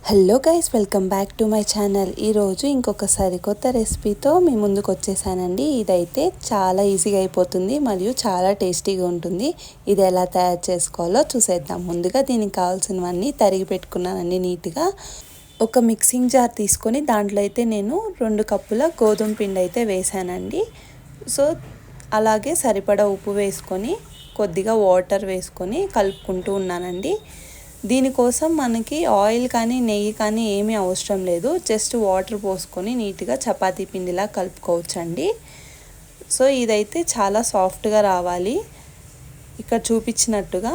Hello guys, welcome back to my channel. ఈరోజు ఇంకొక సరికొత్త రెసిపీతో మీ ముందుకు వచ్చేసానండి. ఇదైతే చాలా ఈజీగా అయిపోతుంది మరియు చాలా టేస్టీగా ఉంటుంది. ఇది ఎలా తయారు చేసుకోవాలో చూసేద్దాం. ముందుగా దీనికి కావాల్సినవన్నీ తరిగి పెట్టుకున్నానండి నీట్గా. ఒక మిక్సింగ్ జార్ తీసుకొని దాంట్లో అయితే నేను 2 కప్పుల గోధుమ పిండి అయితే వేసానండి. సో అలాగే సరిపడా ఉప్పు వేసుకొని కొద్దిగా వాటర్ వేసుకొని కలుపుకుంటూ ఉన్నానండి. దీనికోసం మనకి ఆయిల్ కానీ నెయ్యి కానీ ఏమీ అవసరం లేదు. జస్ట్ వాటర్ పోసుకొని నీట్గా చపాతీ పిండిలా కలుపుకోవచ్చండి. సో ఇదైతే చాలా సాఫ్ట్గా రావాలి. ఇక్కడ చూపించినట్టుగా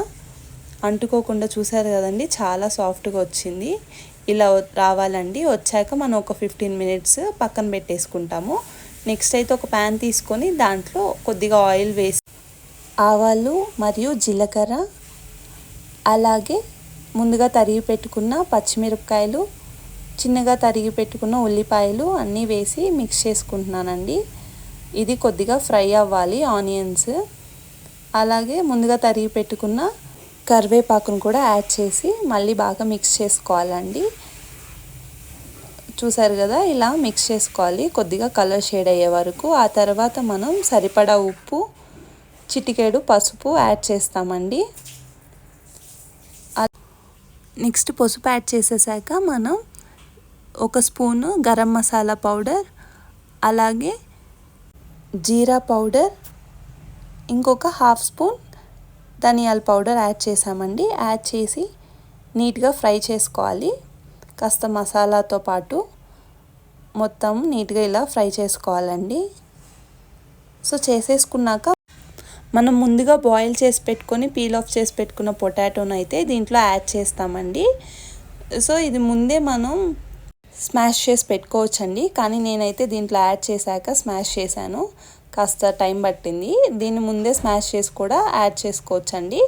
అంటుకోకుండా చూసారు కదండి, చాలా సాఫ్ట్గా వచ్చింది. ఇలా రావాలండి. వచ్చాక మనం ఒక 15 మినిట్స్ పక్కన పెట్టేసుకుంటాము. నెక్స్ట్ అయితే ఒక ప్యాన్ తీసుకొని దాంట్లో కొద్దిగా ఆయిల్ వేసి ఆవాలు మరియు జీలకర్ర, అలాగే ముందుగా తరిగి పెట్టుకున్న పచ్చిమిరపకాయలు, చిన్నగా తరిగి పెట్టుకున్న ఉల్లిపాయలు అన్నీ వేసి మిక్స్ చేసుకుంటున్నానండి. ఇది కొద్దిగా ఫ్రై అవ్వాలి, ఆనియన్స్. అలాగే ముందుగా తరిగి పెట్టుకున్న కరివేపాకును కూడా యాడ్ చేసి మళ్ళీ బాగా మిక్స్ చేసుకోవాలండి. చూసారు కదా, ఇలా మిక్స్ చేసుకోవాలి కొద్దిగా కలర్ షేడ్ అయ్యే వరకు. ఆ తర్వాత మనం సరిపడా ఉప్పు, చిటికెడు పసుపు యాడ్ చేస్తామండి. నెక్స్ట్ పసుపు యాడ్ చేసేసాక మనం ఒక స్పూను గరం మసాలా పౌడర్, అలాగే జీరా పౌడర్, ఇంకొక హాఫ్ స్పూన్ ధనియాల పౌడర్ యాడ్ చేసామండి. యాడ్ చేసి నీట్గా ఫ్రై చేసుకోవాలి. కాస్త మసాలాతో పాటు మొత్తం నీట్గా ఇలా ఫ్రై చేసుకోవాలండి. సో చేసేసుకున్నాక మనం ముందుగా బాయిల్ చేసి పెట్టుకొని పీల్ ఆఫ్ చేసి పెట్టుకున్న పొటాటోను అయితే దీంట్లో యాడ్ చేస్తామండి. సో ఇది ముందే మనం స్మాష్ చేసి పెట్టుకోవచ్చండి, కానీ నేనైతే దీంట్లో యాడ్ చేశాక స్మాష్ చేశాను. కాస్త టైం పట్టింది. దీన్ని ముందే స్మాష్ చేసి కూడా యాడ్ చేసుకోవచ్చండి.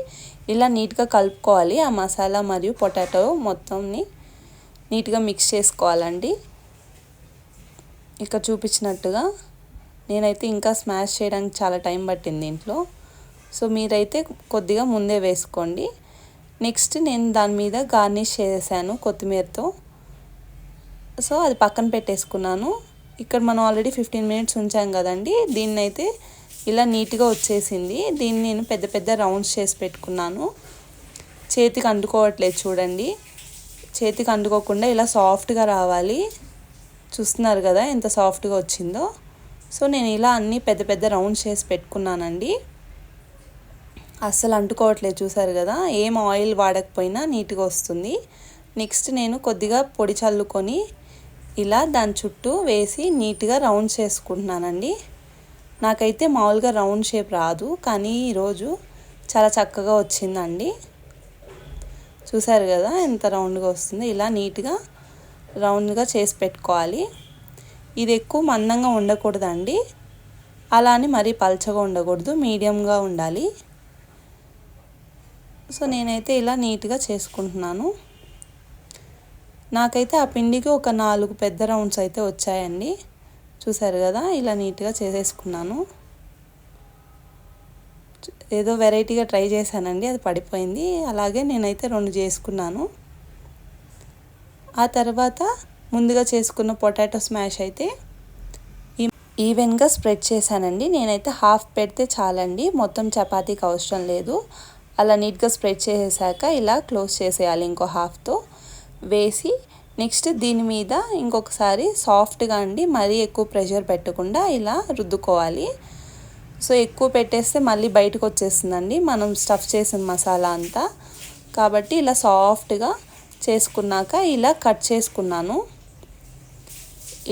ఇలా నీట్గా కలుపుకోవాలి. ఆ మసాలా మరియు పొటాటో మొత్తంని నీట్గా మిక్స్ చేసుకోవాలండి. ఇక్కడ చూపించినట్టుగా నేనైతే ఇంకా స్మాష్ చేయడానికి చాలా టైం పట్టింది దీంట్లో. సో మీరైతే కొద్దిగా ముందే వేసుకోండి. నెక్స్ట్ నేను దాని మీద గార్నిష్ చేశాను కొత్తిమీరతో. సో అది పక్కన పెట్టేసుకున్నాను. ఇక్కడ మనం ఆల్రెడీ 15 మినిట్స్ ఉంచాం కదండి. దీన్నైతే ఇలా నీట్గా వచ్చేసింది. దీన్ని నేను పెద్ద పెద్ద రౌండ్స్ చేసి పెట్టుకున్నాను. చేతికి అంటుకోవట్లేదు చూడండి. చేతికి అంటుకోకుండా ఇలా సాఫ్ట్గా రావాలి. చూస్తున్నారు కదా ఎంత సాఫ్ట్గా వచ్చిందో. సో నేను ఇలా అన్నీ పెద్ద పెద్ద రౌండ్స్ చేసి పెట్టుకున్నానండి. అస్సలు అంటుకోవట్లేదు చూసారు కదా. ఏం ఆయిల్ వాడకపోయినా నీట్గా వస్తుంది. నెక్స్ట్ నేను కొద్దిగా పొడి చల్లుకొని ఇలా దాని చుట్టూ వేసి నీట్గా రౌండ్ చేసుకుంటున్నానండి. నాకైతే మామూలుగా రౌండ్ షేప్ రాదు, కానీ ఈరోజు చాలా చక్కగా వచ్చిందండి. చూసారు కదా ఎంత రౌండ్గా వస్తుంది. ఇలా నీట్గా రౌండ్గా చేసి పెట్టుకోవాలి. ఇది ఎక్కువ మందంగా ఉండకూడదండి, అలా అని మరీ పల్చగా ఉండకూడదు, మీడియంగా ఉండాలి. సో నేనైతే ఇలా నీట్గా చేసుకుంటున్నాను. నాకైతే ఆ పిండికి ఒక 4 పెద్ద రౌండ్స్ అయితే వచ్చాయండి. చూసారు కదా, ఇలా నీట్గా చేసేసుకున్నాను. ఏదో వెరైటీగా ట్రై చేశానండి, అది పడిపోయింది. అలాగే నేనైతే 2 చేసుకున్నాను. ఆ తర్వాత ముందుగా చేసుకున్న పొటాటో స్మాష్ అయితే ఈవెన్గా స్ప్రెడ్ చేశానండి. నేనైతే హాఫ్ పెడితే చాలండి, మొత్తం చపాతీకి అవసరం లేదు. అలా నీట్గా స్ప్రెడ్ చేసేసాక ఇలా క్లోజ్ చేసేయాలి ఇంకో హాఫ్తో వేసి. నెక్స్ట్ దీని మీద ఇంకొకసారి సాఫ్ట్గా అండి, మరీ ఎక్కువ ప్రెషర్ పెట్టకుండా ఇలా రుద్దుకోవాలి. సో ఎక్కువ పెట్టేస్తే మళ్ళీ బయటకు వచ్చేస్తుందండి మనం స్టఫ్ చేసిన మసాలా అంతా. కాబట్టి ఇలా సాఫ్ట్గా చేసుకున్నాక ఇలా కట్ చేసుకున్నాను.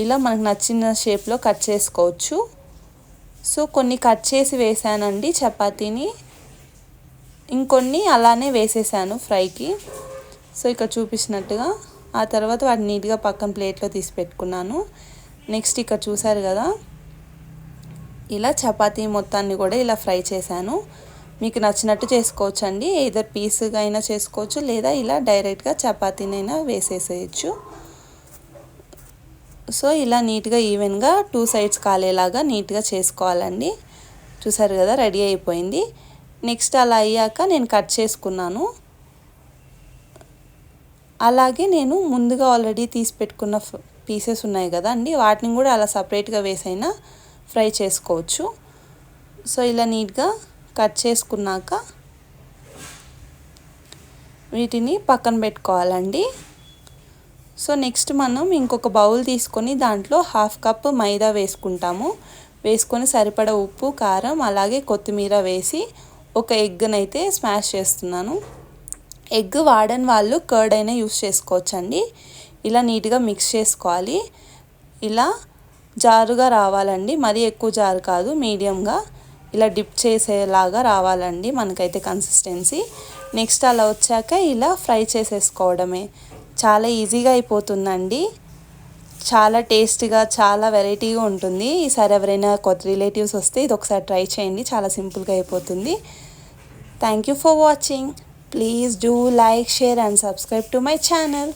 ఇలా మనకు నచ్చిన షేప్లో కట్ చేసుకోవచ్చు. సో కొన్ని కట్ చేసి వేసానండి చపాతీని, ఇంకొన్ని అలానే వేసేసాను ఫ్రైకి. సో ఇక్కడ చూపించినట్టుగా. ఆ తర్వాత వాటిని నీట్గా పక్కన ప్లేట్లో తీసి పెట్టుకున్నాను. నెక్స్ట్ ఇక్కడ చూసారు కదా, ఇలా చపాతీ మొత్తాన్ని కూడా ఇలా ఫ్రై చేశాను. మీకు నచ్చినట్టు చేసుకోవచ్చు అండి. ఏదో పీస్గా అయినా చేసుకోవచ్చు, లేదా ఇలా డైరెక్ట్గా చపాతీనైనా వేసేసేయచ్చు. సో ఇలా నీట్గా ఈవెన్గా 2 సైడ్స్ కాలేలాగా నీట్గా చేసుకోవాలండి. చూసారు కదా, రెడీ అయిపోయింది. నెక్స్ట్ అలా అయ్యాక నేను కట్ చేసుకున్నాను. అలాగే నేను ముందుగా ఆల్రెడీ తీసి పెట్టుకున్న పీసెస్ ఉన్నాయి కదా అండి, వాటిని కూడా అలా సపరేట్గా వేసైనా ఫ్రై చేసుకోవచ్చు. సో ఇలా నీట్గా కట్ చేసుకున్నాక వీటిని పక్కన పెట్టుకోవాలండి. సో నెక్స్ట్ మనం ఇంకొక బౌల్ తీసుకొని దాంట్లో 1/2 కప్ మైదా వేసుకుంటాము. వేసుకొని సరిపడా ఉప్పు, కారం, అలాగే కొత్తిమీర వేసి ఒక ఎగ్నైతే స్మాష్ చేస్తున్నాను. ఎగ్ వాడని వాళ్ళు కర్డ్ అయినా యూస్ చేసుకోవచ్చండి. ఇలా నీట్గా మిక్స్ చేసుకోవాలి. ఇలా జారుగా రావాలండి, మరీ ఎక్కువ జారు కాదు, మీడియంగా ఇలా డిప్ చేసేలాగా రావాలండి మనకైతే కన్సిస్టెన్సీ. నెక్స్ట్ అలా వచ్చాక ఇలా ఫ్రై చేసేసుకోవడమే. చాలా ఈజీగా అయిపోతుందండి, చాలా టేస్టీగా, చాలా వెరైటీగా ఉంటుంది. ఈసారి ఎవరైనా కొత్త రిలేటివ్స్ వస్తే ఇది ఒకసారి ట్రై చేయండి, చాలా సింపుల్గా అయిపోతుంది. Thank you for watching. Please do like, share and subscribe to my channel.